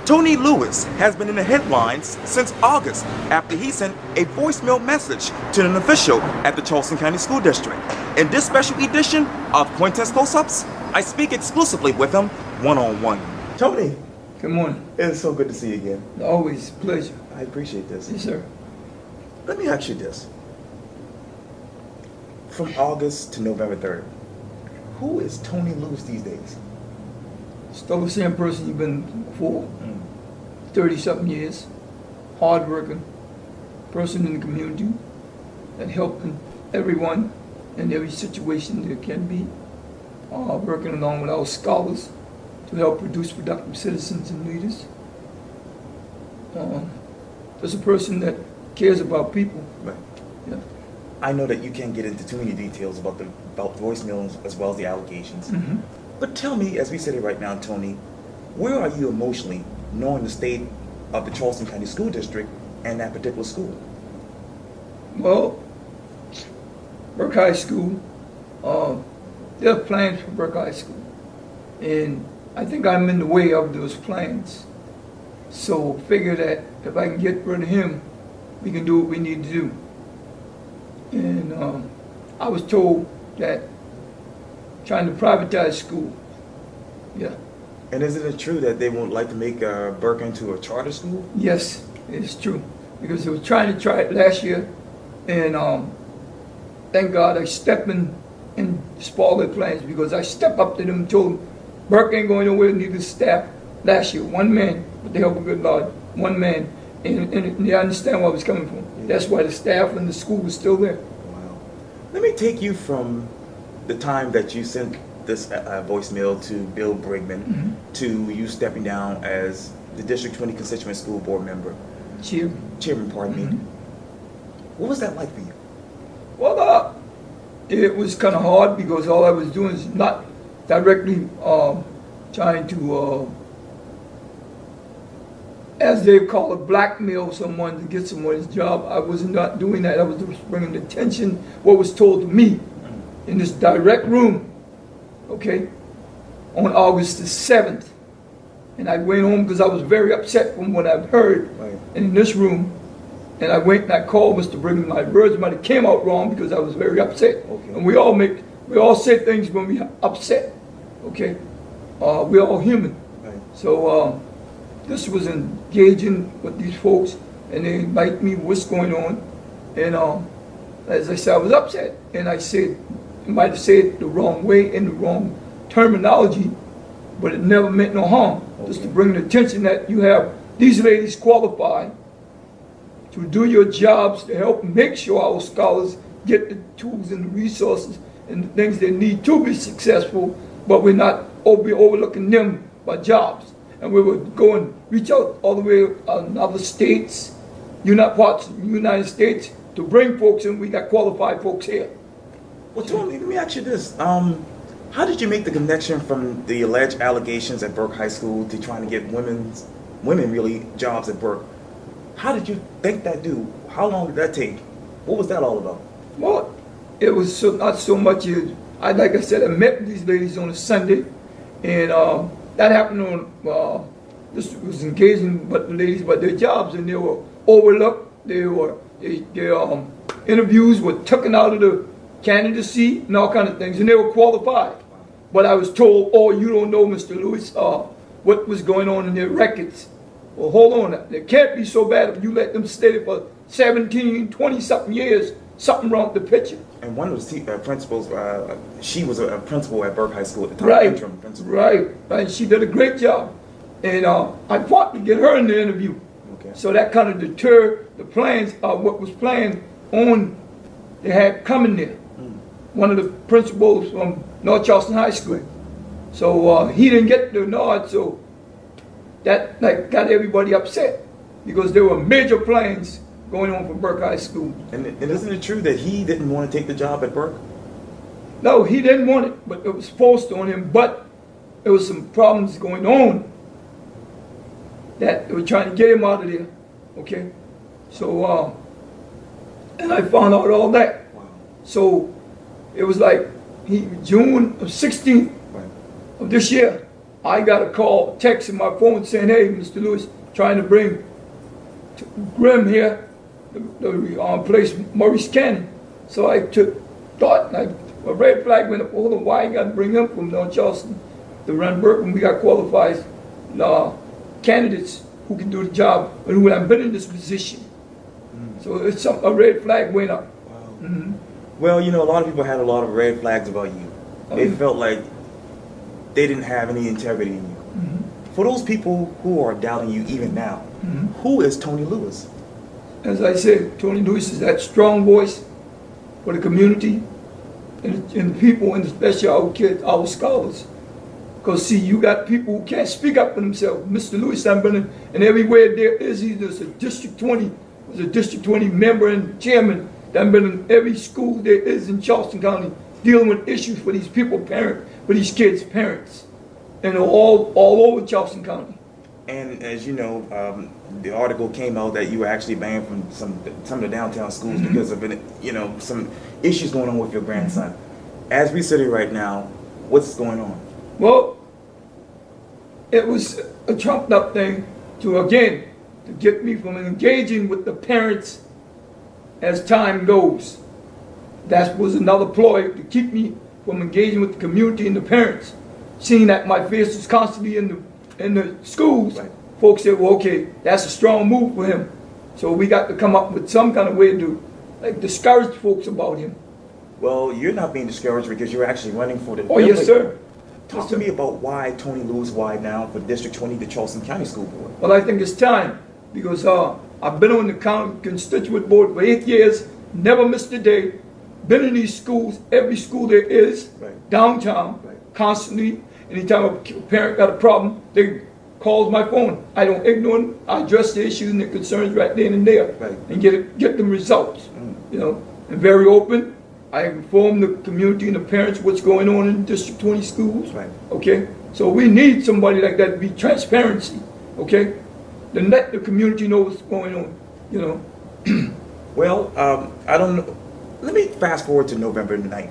Tony Lewis has been in the headlines since August after he sent a voicemail message to an official at the Charleston County School District. In this special edition of Quintin's Close-Ups, I speak exclusively with him one-on-one. Tony, Good morning. it's so good to see you again. Always a pleasure. I appreciate this. Yes, sir. Let me ask you this. From August to November 3rd, who is Tony Lewis these days? Still the same person you've been before. 30-something years. Hard-working person in the community that helping everyone in every situation there can be. Working along with our scholars to help produce productive citizens and leaders. Just a person that cares about people. Right. Yeah. I know that you can't get into too many details about voicemails as well as the allegations. But tell me, as we sit here right now, Tony, where are you emotionally knowing the state of the Charleston County School District and that particular school? Well, Burke High School, there are plans for Burke High School. And I think I'm in the way of those plans. So figure that if I can get rid of him, we can do what we need to do. And I was told that trying to privatize school. Yeah. And isn't it true that they won't like to make Burke into a charter school? Yes, it's true. Because they were trying to try it last year, and thank God I stepped in and spoiled their plans, because I stepped up to them and told them, Burke ain't going nowhere, neither staff. Last year, one man, with the help of good Lord, one man, and they understand where I was coming from. That's why the staff and the school was still there. Wow. Let me take you from the time that you sent this voicemail to Bill Brigman to you stepping down as the District 20 Constituent School Board member. Chairman, pardon me. What was that like for you? Well, it was kind of hard, because all I was doing is not directly trying to, as they call it, blackmail someone to get someone's job. I was not doing that. I was just bringing attention what was told to me in this direct room, okay, on August the 7th. And I went home because I was very upset from what I've heard in this room. And I went and I called Mr. Brigman. My words might have came out wrong because I was very upset. And we all say things when we upset, okay? We're all human. So this was engaging with these folks, and they invite me what's going on. And as I said, I was upset. And I said, you might have said it the wrong way in the wrong terminology, but it never meant no harm. Just to bring the attention that you have these ladies qualified to do your jobs to help make sure our scholars get the tools and the resources and the things they need to be successful, but we're not overlooking them by jobs. And we would go and reach out all the way in other states, parts of the United States, to bring folks in. We got qualified folks here. Well, Tony, let me ask you this. How did you make the connection from the alleged allegations at Burke High School to trying to get women really jobs at Burke? How did you think that do? How long did that take? What was that all about? Well, it was not so much. Like I said, I met these ladies on a Sunday, and that happened on. This was engaging with the ladies about their jobs, and they were overlooked. Their interviews were taken out of the candidacy and all kind of things, and they were qualified. But I was told, "Oh, you don't know, Mr. Lewis, what was going on in their records." Well, hold on. It can't be so bad if you let them stay there for 17, 20-something years. Something wrong with the picture. And one of the principals, she was a principal at Burke High School at the time, interim principal. Right. She did a great job. And I fought to get her in the interview. Okay. So that kind of deterred the plans of what was planned on they had coming there. One of the principals from North Charleston High School. So he didn't get the nod, so that got everybody upset, because there were major plans going on for Burke High School. And isn't it true that he didn't want to take the job at Burke? No, he didn't want it, but it was forced on him. But there was some problems going on that they were trying to get him out of there. Okay, so and I found out all that. Wow. So it was like June 16th of this year, I got a call, text in my phone saying, hey, Mr. Lewis, trying to bring Grimm here, the place Maurice Cannon. So I thought, a red flag went up. Hold on, why you got to bring him from North Charleston to run Burke when we got qualified candidates who can do the job and who have been in this position. So it's a red flag went up. Wow. Well, you know, a lot of people had a lot of red flags about you. They felt like they didn't have any integrity in you. For those people who are doubting you even now, who is Tony Lewis? As I said, Tony Lewis is that strong voice for the community and the people, and especially our kids, our scholars. Because see, you got people who can't speak up for themselves. Mr. Lewis, I've been in everywhere there is either a District 20, was a District 20 member and chairman. I've been in every school there is in Charleston County dealing with issues for these people, for these kids' parents, and all over Charleston County. And as you know, the article came out that you were actually banned from some of the downtown schools because of some issues going on with your grandson. As we sit here right now, what's going on? Well, it was a trumped up thing to get me from engaging with the parents as time goes. That was another ploy to keep me from engaging with the community and the parents. Seeing that my face was constantly in the schools, right. Folks said, well, okay, that's a strong move for him. So we got to come up with some kind of way to discourage folks about him. Well, you're not being discouraged because you're actually running for the... Oh, yes, sir. Talk to me about why Tony Lewis, why now for District 20, the Charleston County School Board? Well, I think it's time because I've been on the county constituent board for 8 years, never missed a day, been in these schools, every school there is, right. Downtown, right. Constantly. Anytime a parent got a problem, they calls my phone. I don't ignore them. I address the issues and the concerns right then and there, right. And get them results. You know, and very open. I inform the community and the parents what's going on in District 20 schools. Right. Okay, so we need somebody like that to be transparency. Okay, then let the community know what's going on. You know. Well, I don't know. Let me fast forward to November 9th.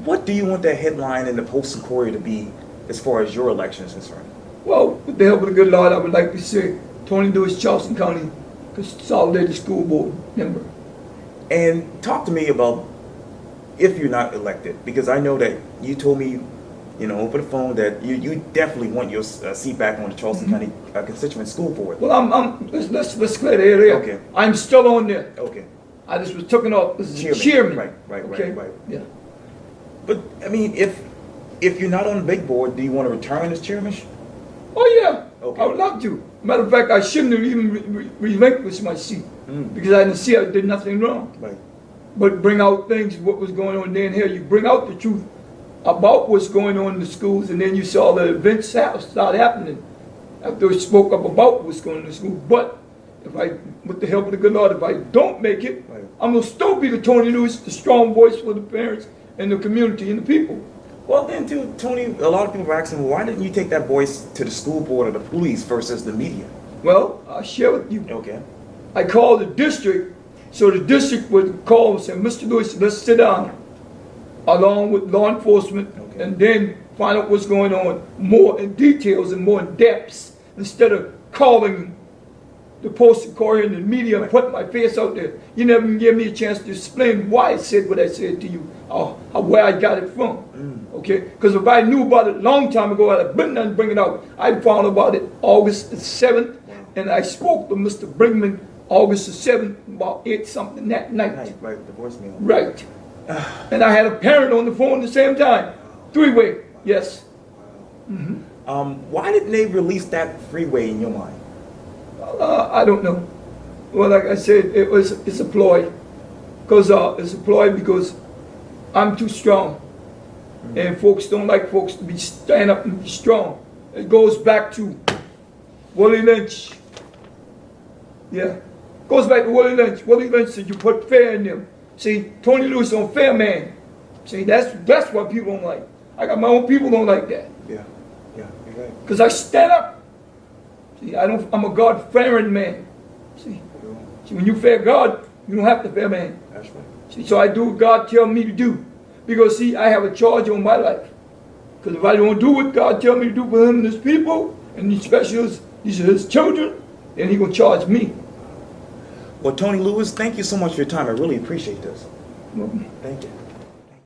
What do you want that headline in the Post and Courier to be as far as your election is concerned? Well, with the help of the good Lord, I would like to say Tony Lewis, Charleston County Consolidated School Board member. And talk to me about if you're not elected, because I know that you told me, you know, over the phone that you definitely want your seat back on the Charleston County Constituent School Board. Well, let's clear the area. Okay. I'm still on there. Okay. I just was taken off as chairman. Right. Yeah. But I mean, if you're not on the big board, do you want to return as chairman? Oh yeah. Okay. I would love to. Matter of fact, I shouldn't have even relinquished my seat because I didn't see I did nothing wrong. Right. But bring out things, what was going on there and here. You bring out the truth about what's going on in the schools, and then you saw the events start happening after we spoke up about what's going on in the school. But if I, with the help of the good Lord, if I don't make it, right. I'm going to still be the Tony Lewis, the strong voice for the parents and the community and the people. Well, then, too, Tony, a lot of people are asking, well, why didn't you take that voice to the school board or the police versus the media? Well, I'll share with you. Okay. I called the district, so the district would call and say, Mr. Lewis, let's sit down, along with law enforcement, and then find out what's going on more in details and more in depths, instead of calling the Post and Courier and the media and putting my face out there. You never even gave me a chance to explain why I said what I said to you, or where I got it from. Okay? Because if I knew about it a long time ago, I'd have been there and bring it out. I found about it August the 7th, and I spoke to Mr. Brinkman August the 7th, about 8 something that night. Right, the voicemail. Right. And I had a parent on the phone at the same time. Three-way, yes. Why didn't they release that freeway in your mind? I don't know. Well, like I said, it's a ploy. It's a ploy because I'm too strong. And folks don't like folks to be stand up and be strong. It goes back to Willie Lynch. Yeah. Goes back to Willie Lynch. Willie Lynch said you put fair in them. See, Tony Lewis on fair man. See, that's what people don't like. I got my own people don't like that. Yeah, you're right. Because I stand up. See, I'm a God-fearing man. See, when you fear God, you don't have to fear man. That's right. See, so I do what God tells me to do. Because see, I have a charge on my life. Because if I don't do what God tell me to do for him and his people, and these specialists, these are his children, then he gonna charge me. Well, Tony Lewis, thank you so much for your time. I really appreciate this. Thank you.